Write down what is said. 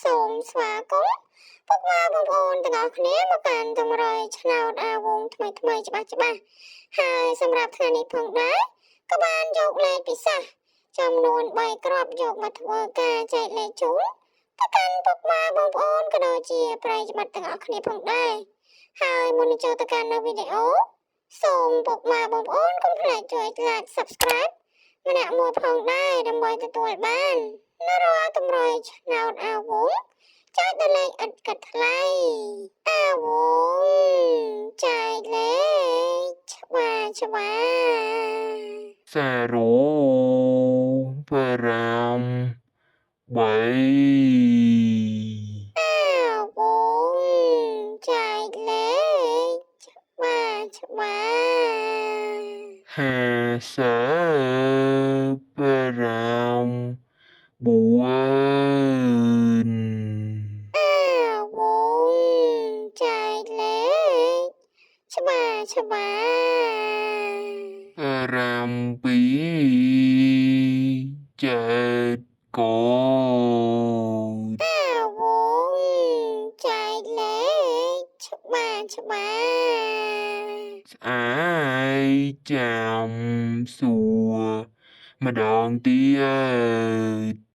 សូមស្វាគមន៍ពុកម៉ែបងប្អូនទាំងអស់គ្នាមកកាន់តម្រុយឆ្នោតអាវងថ្មីច្បាស់ហើយសម្រាប់ថ្ងៃនេះផងដែរក៏បានយកលេខពិសេសចំនួន3គ្រាប់យកមកធ្វើការចែកលេខជូនទៅកាន់ពុកម៉ែបងប្អូនក៏ដូចជាប្រិយមិត្តទាំងអស់គ្នាផងដែរហើយមុននឹងចូលទៅកាន់នៅវីដេអូសូមពុកម៉ែបងប្អូនកុំភ្លេចជួយ like Subscribe ម្នាក់មួយផងដែរដើម្បីទទួលបាននៅរាល់តម្រុយឆ្នោតអាវងចែកលេខឥតគិតថ្លៃអាវងចែកលេខច្បាស់0 5 3អាវងចែកលេខច្បាស់55 4អាវងចែកលេខច្បាស់7ចែកកអាវងចែកលេខច្បាស់ស្អែកចាំសួរម្ដងទៀត